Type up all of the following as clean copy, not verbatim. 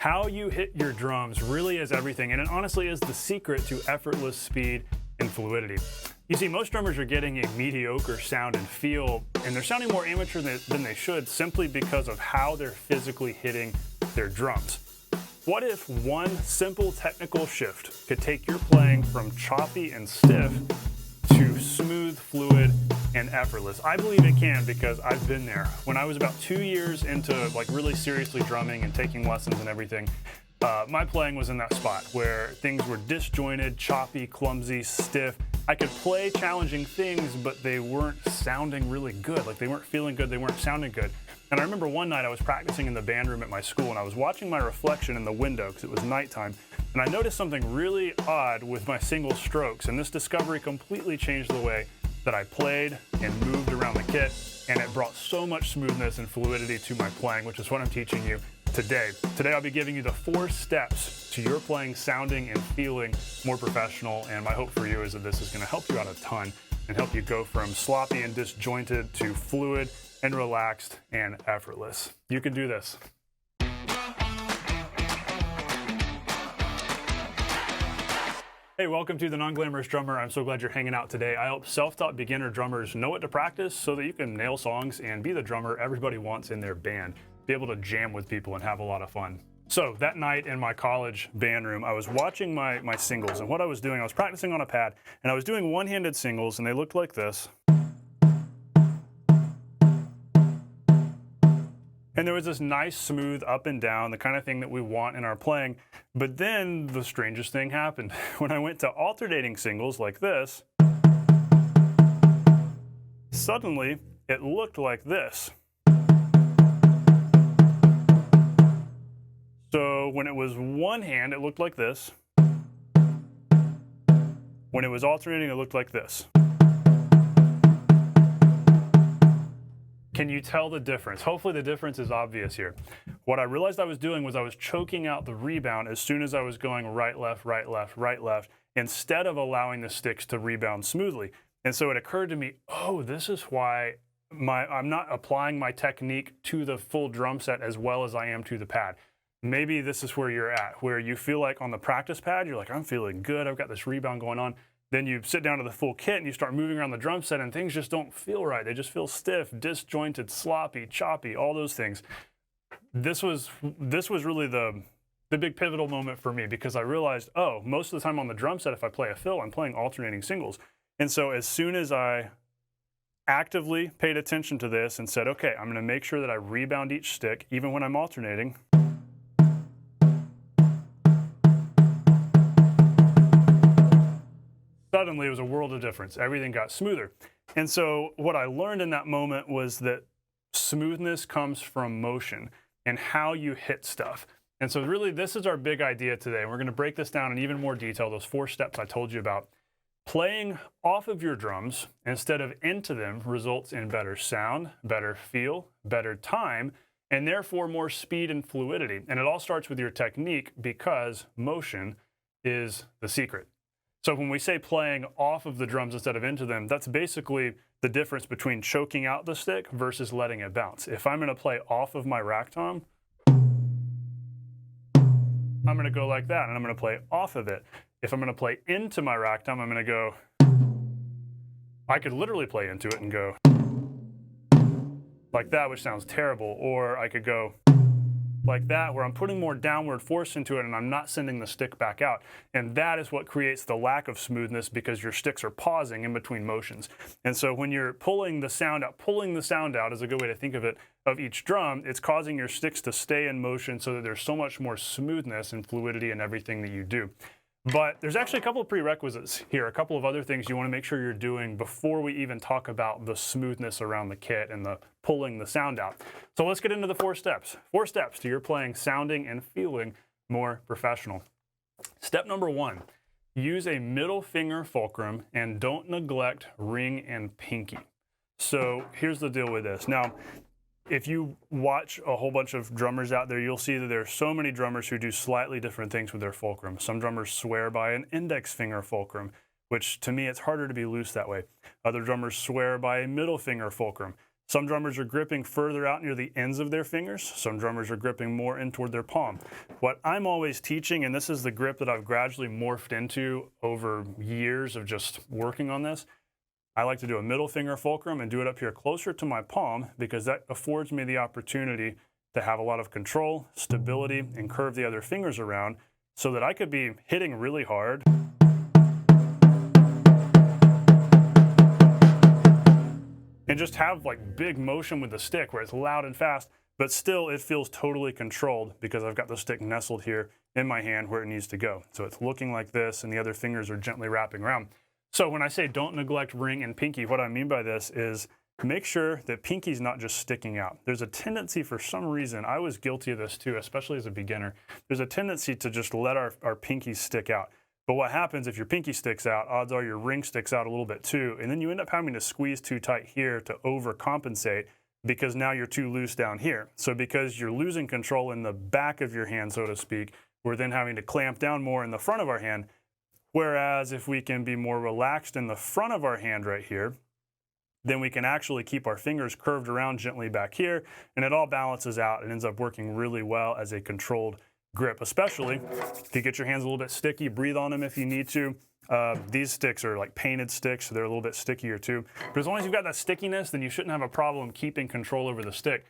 How you hit your drums really is everything, and it honestly is the secret to effortless speed and fluidity. You see, most drummers are getting a mediocre sound and feel, and they're sounding more amateur than they should simply because of how they're physically hitting their drums. What if one simple technical shift could take your playing from choppy and stiff to smooth, fluid, and effortless? I believe it can because I've been there. When I was about 2 years into really seriously drumming and taking lessons and everything, my playing was in that spot where things were disjointed, choppy, clumsy, stiff. I could play challenging things, but they weren't sounding really good. Like, they weren't feeling good, they weren't sounding good. And I remember one night I was practicing in the band room at my school, and I was watching my reflection in the window because it was nighttime, and I noticed something really odd with my single strokes, and this discovery completely changed the way that I played and moved around the kit, and it brought so much smoothness and fluidity to my playing, which is what I'm teaching you today. Today I'll be giving you the 4 steps to your playing sounding and feeling more professional, and my hope for you is that this is going to help you out a ton and help you go from sloppy and disjointed to fluid and relaxed and effortless. You can do this. Hey, welcome to The Non-Glamorous Drummer. I'm so glad you're hanging out today. I help self-taught beginner drummers know what to practice so that you can nail songs and be the drummer everybody wants in their band. Be able to jam with people and have a lot of fun. So that night in my college band room, I was watching my singles, and what I was doing, I was practicing on a pad, and I was doing one-handed singles, and they looked like this. And there was this nice, smooth up and down, the kind of thing that we want in our playing. But then the strangest thing happened. When I went to alternating singles like this, suddenly it looked like this. So when it was one hand, it looked like this. When it was alternating, it looked like this. Can you tell the difference? Hopefully the difference is obvious here. What I realized I was doing was I was choking out the rebound as soon as I was going right, left, right, left, right, left, instead of allowing the sticks to rebound smoothly. And so it occurred to me, oh, this is why I'm not applying my technique to the full drum set as well as I am to the pad. Maybe this is where you're at, where you feel like on the practice pad, you're like, I'm feeling good, I've got this rebound going on. Then you sit down to the full kit and you start moving around the drum set and things just don't feel right. They just feel stiff, disjointed, sloppy, choppy, all those things. This was really the big pivotal moment for me because I realized, oh, most of the time on the drum set, if I play a fill, I'm playing alternating singles. And so as soon as I actively paid attention to this and said, okay, I'm going to make sure that I rebound each stick, even when I'm alternating, suddenly it was a world of difference. Everything got smoother. And so what I learned in that moment was that smoothness comes from motion and how you hit stuff. And so really this is our big idea today. And we're going to break this down in even more detail, those 4 steps I told you about. Playing off of your drums instead of into them results in better sound, better feel, better time, and therefore more speed and fluidity. And it all starts with your technique because motion is the secret. So when we say playing off of the drums instead of into them, that's basically the difference between choking out the stick versus letting it bounce. If I'm going to play off of my rack tom, I'm going to go like that, and I'm going to play off of it. If I'm going to play into my rack tom, I'm going to go, I could literally play into it and go like that, which sounds terrible, or I could go like that, where I'm putting more downward force into it and I'm not sending the stick back out. And that is what creates the lack of smoothness because your sticks are pausing in between motions. And so when you're pulling the sound out is a good way to think of it, of each drum, it's causing your sticks to stay in motion so that there's so much more smoothness and fluidity in everything that you do. But there's actually a couple of prerequisites here, a couple of other things you want to make sure you're doing before we even talk about the smoothness around the kit and the pulling the sound out. So let's get into the 4 steps. 4 steps to your playing, sounding, and feeling more professional. Step number 1, use a middle finger fulcrum and don't neglect ring and pinky. So here's the deal with this. Now, if you watch a whole bunch of drummers out there, you'll see that there are so many drummers who do slightly different things with their fulcrum. Some drummers swear by an index finger fulcrum, which to me, it's harder to be loose that way. Other drummers swear by a middle finger fulcrum. Some drummers are gripping further out near the ends of their fingers. Some drummers are gripping more in toward their palm. What I'm always teaching, and this is the grip that I've gradually morphed into over years of just working on this, I like to do a middle finger fulcrum and do it up here closer to my palm because that affords me the opportunity to have a lot of control, stability, and curve the other fingers around so that I could be hitting really hard and just have like big motion with the stick where it's loud and fast, but still it feels totally controlled because I've got the stick nestled here in my hand where it needs to go. So it's looking like this and the other fingers are gently wrapping around. So when I say don't neglect ring and pinky, what I mean by this is make sure that pinky's not just sticking out. There's a tendency for some reason, I was guilty of this too, especially as a beginner, there's a tendency to just let our pinkies stick out. But what happens if your pinky sticks out, odds are your ring sticks out a little bit too, and then you end up having to squeeze too tight here to overcompensate because now you're too loose down here. So because you're losing control in the back of your hand, so to speak, we're then having to clamp down more in the front of our hand. Whereas if we can be more relaxed in the front of our hand right here, then we can actually keep our fingers curved around gently back here, and it all balances out and ends up working really well as a controlled grip, especially if you get your hands a little bit sticky, breathe on them if you need to. These sticks are like painted sticks, so they're a little bit stickier too. But as long as you've got that stickiness, then you shouldn't have a problem keeping control over the stick.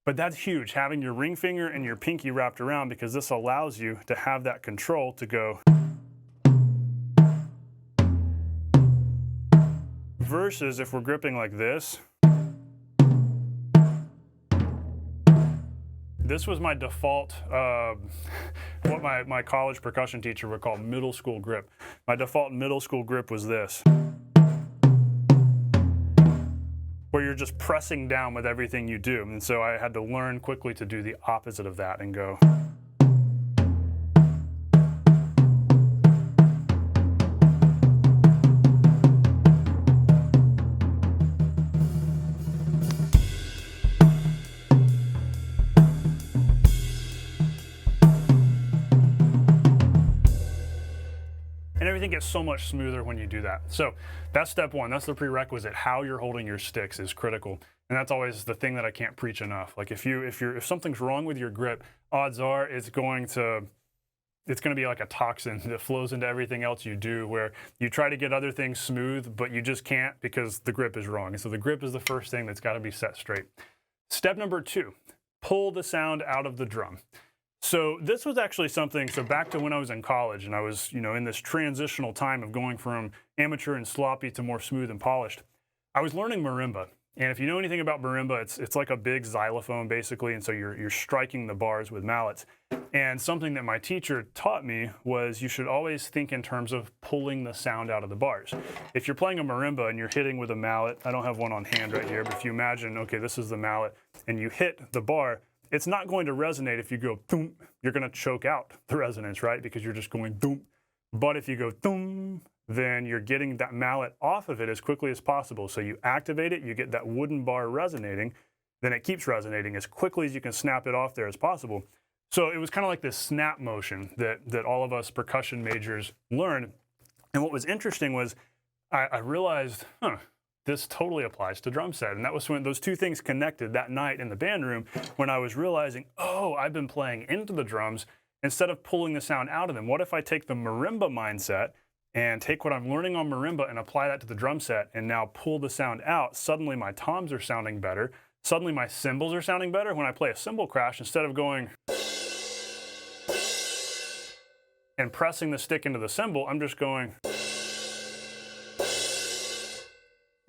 But that's huge, having your ring finger and your pinky wrapped around, because this allows you to have that control to go. Versus if we're gripping like this, this was my default, what my college percussion teacher would call middle school grip. My default middle school grip was this, where you're just pressing down with everything you do. And so I had to learn quickly to do the opposite of that and go. And everything gets so much smoother when you do that. So that's step one. That's the prerequisite. How you're holding your sticks is critical. And that's always the thing that I can't preach enough. Like if something's wrong with your grip, odds are it's going to be like a toxin that flows into everything else you do, where you try to get other things smooth, but you just can't because the grip is wrong. And so the grip is the first thing that's got to be set straight. Step number two, pull the sound out of the drum. So this was actually something, so back to when I was in college and I was, in this transitional time of going from amateur and sloppy to more smooth and polished, I was learning marimba. And if you know anything about marimba, it's like a big xylophone basically, and so you're striking the bars with mallets. And something that my teacher taught me was you should always think in terms of pulling the sound out of the bars. If you're playing a marimba and you're hitting with a mallet, I don't have one on hand right here, but if you imagine, okay, this is the mallet, and you hit the bar, it's not going to resonate if you go boom. You're going to choke out the resonance, right? Because you're just going boom. But if you go boom, then you're getting that mallet off of it as quickly as possible. So you activate it, you get that wooden bar resonating, then it keeps resonating as quickly as you can snap it off there as possible. So it was kind of like this snap motion that all of us percussion majors learned. And what was interesting was I realized, this totally applies to drum set. And that was when those two things connected that night in the band room, when I was realizing, oh, I've been playing into the drums instead of pulling the sound out of them. What if I take the marimba mindset and take what I'm learning on marimba and apply that to the drum set and now pull the sound out? Suddenly my toms are sounding better. Suddenly my cymbals are sounding better. When I play a cymbal crash, instead of going and pressing the stick into the cymbal, I'm just going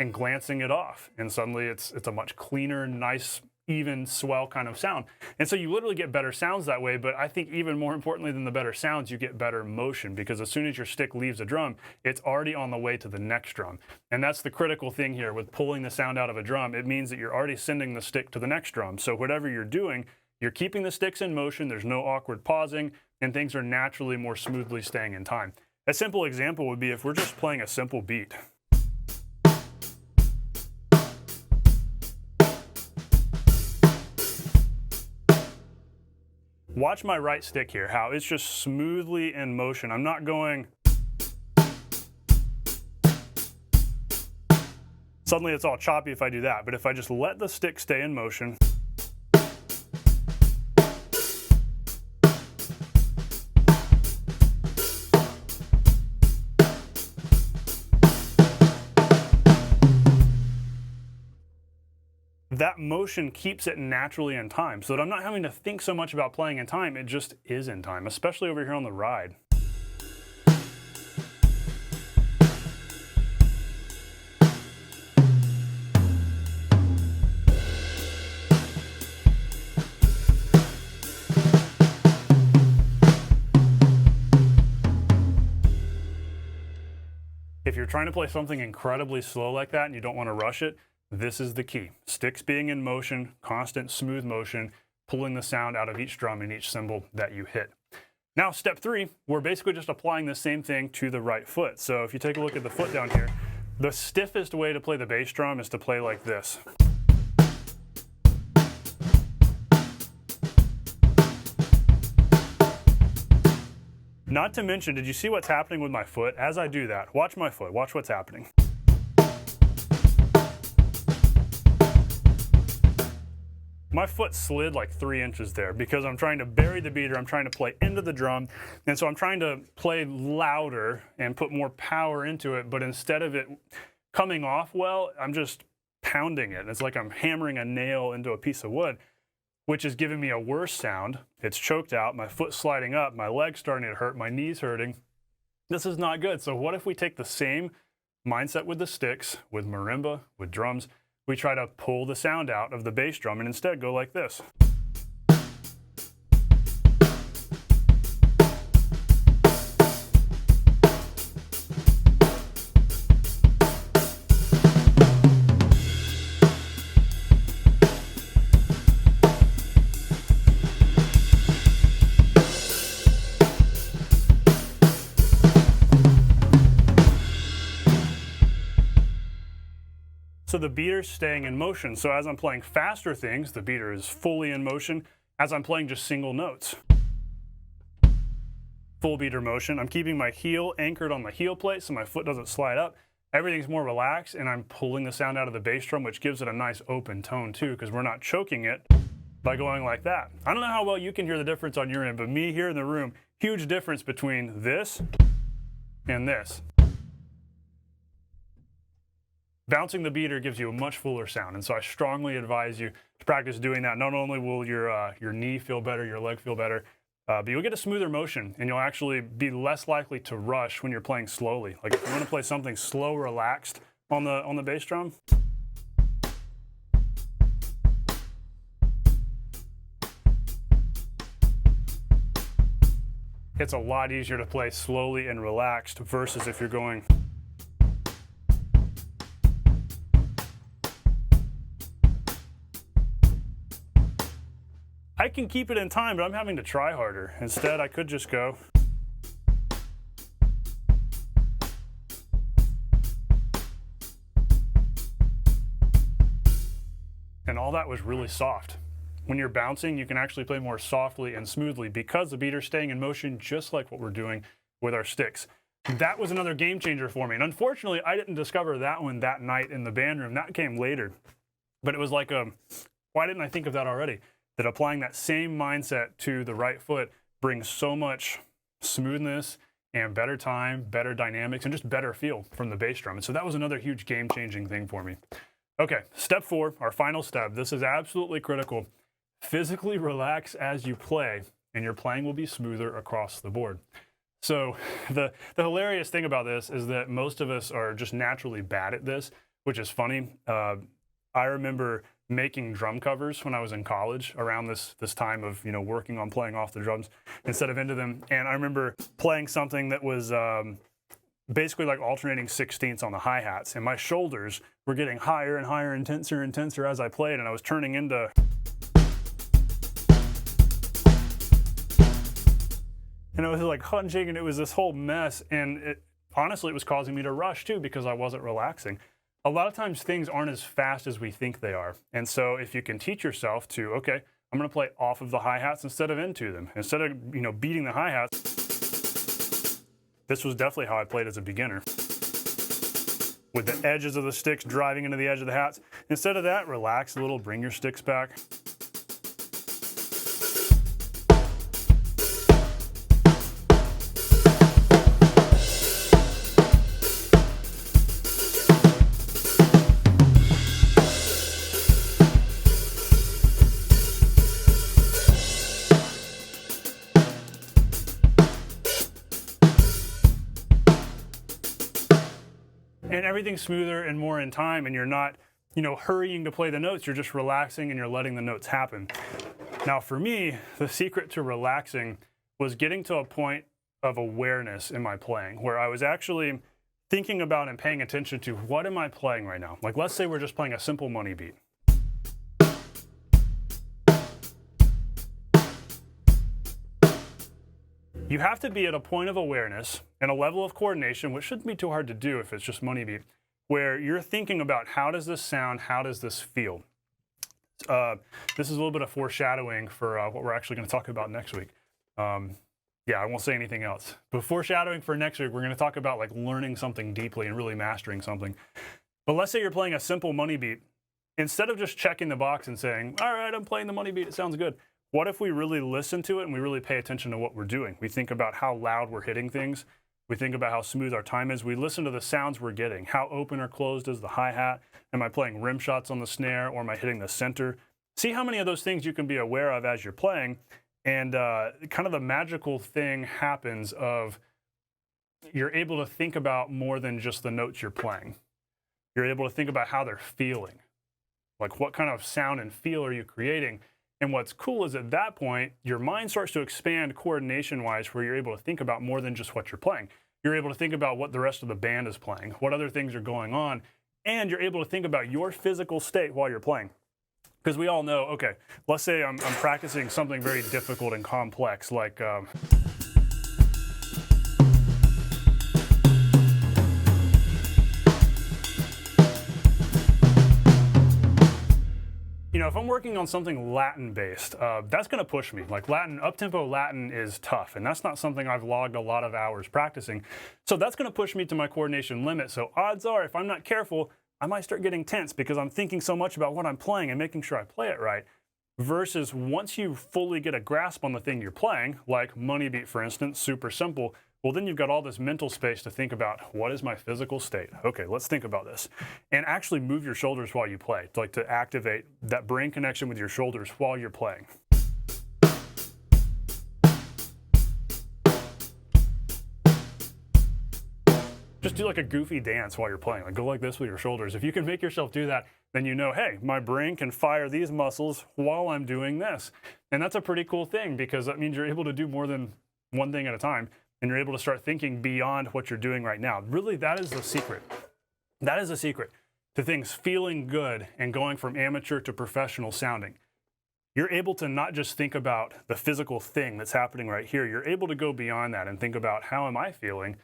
and glancing it off. And suddenly it's a much cleaner, nice, even swell kind of sound. And so you literally get better sounds that way, but I think even more importantly than the better sounds, you get better motion, because as soon as your stick leaves a drum, it's already on the way to the next drum. And that's the critical thing here with pulling the sound out of a drum. It means that you're already sending the stick to the next drum. So whatever you're doing, you're keeping the sticks in motion, there's no awkward pausing, and things are naturally more smoothly staying in time. A simple example would be if we're just playing a simple beat. Watch my right stick here, how it's just smoothly in motion. I'm not going Suddenly it's all choppy if I do that, but if I just let the stick stay in motion, that motion keeps it naturally in time, so that I'm not having to think so much about playing in time, it just is in time, especially over here on the ride. If you're trying to play something incredibly slow like that and you don't want to rush it, this is the key. Sticks being in motion, constant smooth motion, pulling the sound out of each drum and each cymbal that you hit. Now, step 3, we're basically just applying the same thing to the right foot. So if you take a look at the foot down here, the stiffest way to play the bass drum is to play like this. Not to mention, did you see what's happening with my foot? As I do that, watch my foot, watch what's happening. My foot slid like 3 inches there because I'm trying to bury the beater, I'm trying to play into the drum, and so I'm trying to play louder and put more power into it, but instead of it coming off well, I'm just pounding it. It's like I'm hammering a nail into a piece of wood, which is giving me a worse sound. It's choked out, my foot's sliding up, my leg's starting to hurt, my knee's hurting. This is not good. So what if we take the same mindset with the sticks, with marimba, with drums, we try to pull the sound out of the bass drum and instead go like this. So the beater's staying in motion. So as I'm playing faster things, the beater is fully in motion. As I'm playing just single notes, full beater motion. I'm keeping my heel anchored on the heel plate so my foot doesn't slide up. Everything's more relaxed, and I'm pulling the sound out of the bass drum, which gives it a nice open tone too, because we're not choking it by going like that. I don't know how well you can hear the difference on your end, but me here in the room, huge difference between this and this. Bouncing the beater gives you a much fuller sound, and so I strongly advise you to practice doing that. Not only will your knee feel better, your leg feel better, but you'll get a smoother motion, and you'll actually be less likely to rush when you're playing slowly. Like if you want to play something slow, relaxed on the bass drum, it's a lot easier to play slowly and relaxed versus if you're going. I can keep it in time, but I'm having to try harder. Instead, I could just go. And all that was really soft. When you're bouncing, you can actually play more softly and smoothly because the beater's staying in motion, just like what we're doing with our sticks. That was another game changer for me. And unfortunately, I didn't discover that one that night in the band room. That came later. But it was like, why didn't I think of that already? That applying that same mindset to the right foot brings so much smoothness and better time, better dynamics, and just better feel from the bass drum. And so that was another huge game-changing thing for me. Okay, step 4, our final step. This is absolutely critical. Physically relax as you play, and your playing will be smoother across the board. So the hilarious thing about this is that most of us are just naturally bad at this, which is funny. I remember making drum covers when I was in college around this time of working on playing off the drums instead of into them. And I remember playing something that was basically like alternating 16ths on the hi-hats, and my shoulders were getting higher and higher, intenser and intenser as I played, and I was turning into. And it was like hunching, and it was this whole mess, and honestly it was causing me to rush too because I wasn't relaxing. A lot of times things aren't as fast as we think they are. And so if you can teach yourself to, okay, I'm gonna play off of the hi-hats instead of into them. Instead of beating the hi-hats, this was definitely how I played as a beginner. with the edges of the sticks driving into the edge of the hats. Instead of that, relax a little, bring your sticks back. And everything's smoother and more in time, and you're not, hurrying to play the notes. You're just relaxing and you're letting the notes happen. Now, for me, the secret to relaxing was getting to a point of awareness in my playing where I was actually thinking about and paying attention to what am I playing right now? Like, let's say we're just playing a simple money beat. You have to be at a point of awareness and a level of coordination, which shouldn't be too hard to do if it's just money beat, where you're thinking about how does this sound, how does this feel? This is a little bit of foreshadowing for what we're actually going to talk about next week. Yeah, I won't say anything else. But foreshadowing for next week, we're going to talk about like learning something deeply and really mastering something. But let's say you're playing a simple money beat. Instead of just checking the box and saying, all right, I'm playing the money beat, it sounds good. What if we really listen to it and we really pay attention to what we're doing? We think about how loud we're hitting things. We think about how smooth our time is. We listen to the sounds we're getting. How open or closed is the hi-hat? Am I playing rim shots on the snare, or am I hitting the center? See how many of those things you can be aware of as you're playing. And kind of the magical thing happens of you're able to think about more than just the notes you're playing. You're able to think about how they're feeling. Like, what kind of sound and feel are you creating? And what's cool is at that point, your mind starts to expand coordination-wise, where you're able to think about more than just what you're playing. You're able to think about what the rest of the band is playing, what other things are going on, and you're able to think about your physical state while you're playing. Because we all know, okay, let's say I'm practicing something very difficult and complex, like... if I'm working on something Latin-based, that's going to push me. Like Latin, up-tempo Latin is tough, and that's not something I've logged a lot of hours practicing. So that's going to push me to my coordination limit. So odds are, if I'm not careful, I might start getting tense because I'm thinking so much about what I'm playing and making sure I play it right. Versus once you fully get a grasp on the thing you're playing, like money beat, for instance, super simple, well, then you've got all this mental space to think about, what is my physical state? Okay, let's think about this. And actually move your shoulders while you play, like to activate that brain connection with your shoulders while you're playing. Just do like a goofy dance while you're playing. Like go like this with your shoulders. If you can make yourself do that, then you know, hey, my brain can fire these muscles while I'm doing this. And that's a pretty cool thing, because that means you're able to do more than one thing at a time. And you're able to start thinking beyond what you're doing right now. Really, that is the secret. That is the secret to things feeling good and going from amateur to professional sounding. You're able to not just think about the physical thing that's happening right here. You're able to go beyond that and think about, how am I feeling?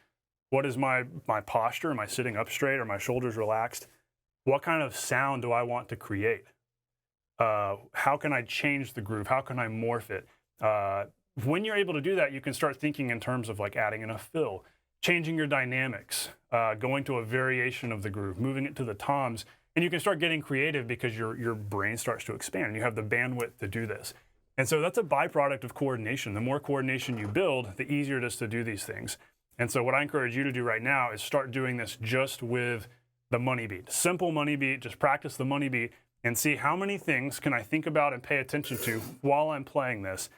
What is my posture? Am I sitting up straight? Are my shoulders relaxed? What kind of sound do I want to create? How can I change the groove? How can I morph it? When you're able to do that, you can start thinking in terms of like adding in a fill, changing your dynamics, going to a variation of the groove, moving it to the toms, and you can start getting creative because your brain starts to expand. You have the bandwidth to do this. And so that's a byproduct of coordination. The more coordination you build, the easier it is to do these things. And so what I encourage you to do right now is start doing this just with the money beat. Simple money beat, just practice the money beat and see how many things can I think about and pay attention to while I'm playing this.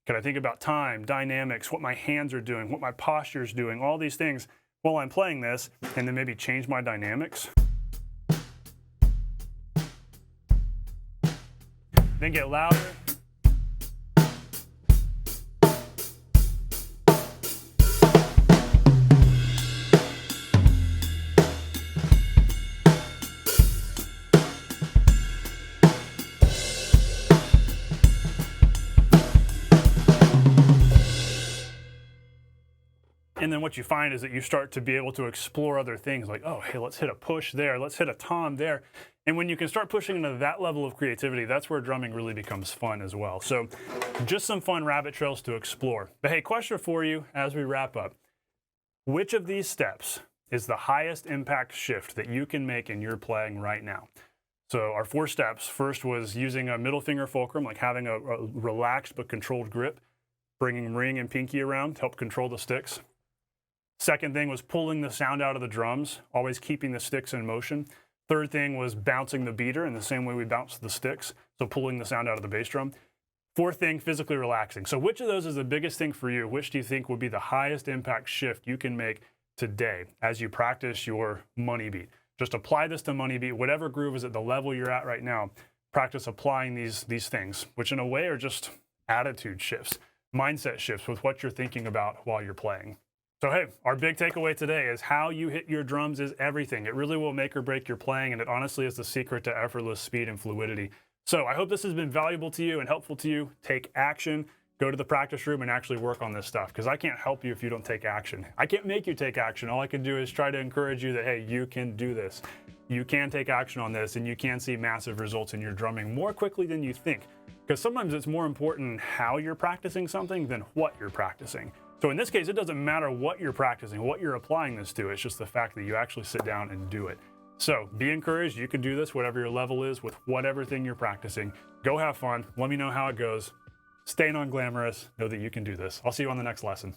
Can I think about time, dynamics, what my hands are doing, what my posture is doing, all these things while I'm playing this, and then maybe change my dynamics. Then get louder. And then what you find is that you start to be able to explore other things like, oh, hey, let's hit a push there, let's hit a tom there. And when you can start pushing into that level of creativity, that's where drumming really becomes fun as well. So just some fun rabbit trails to explore. But hey, question for you as we wrap up. Which of these steps, is the highest impact shift that you can make in your playing right now. So our 4 steps, first was using a middle finger fulcrum, like having a relaxed but controlled grip, bringing ring and pinky around to help control the sticks. Second thing was pulling the sound out of the drums, always keeping the sticks in motion. Third thing was bouncing the beater in the same way we bounce the sticks, so pulling the sound out of the bass drum. Fourth thing, physically relaxing. So which of those is the biggest thing for you? Which do you think would be the highest impact shift you can make today as you practice your money beat? Just apply this to money beat, whatever groove is at the level you're at right now. Practice applying these things, which in a way are just attitude shifts, mindset shifts with what you're thinking about while you're playing. So hey, our big takeaway today is how you hit your drums is everything. It really will make or break your playing, and it honestly is the secret to effortless speed and fluidity. So I hope this has been valuable to you and helpful to you. Take action. Go to the practice room and actually work on this stuff, because I can't help you if you don't take action. I can't make you take action. All I can do is try to encourage you that, hey, you can do this. You can take action on this, and you can see massive results in your drumming more quickly than you think. Because sometimes it's more important how you're practicing something than what you're practicing. So in this case, it doesn't matter what you're practicing, what you're applying this to. It's just the fact that you actually sit down and do it. So be encouraged. You can do this, whatever your level is, with whatever thing you're practicing. Go have fun. Let me know how it goes. Stay non-glamorous. Know that you can do this. I'll see you on the next lesson.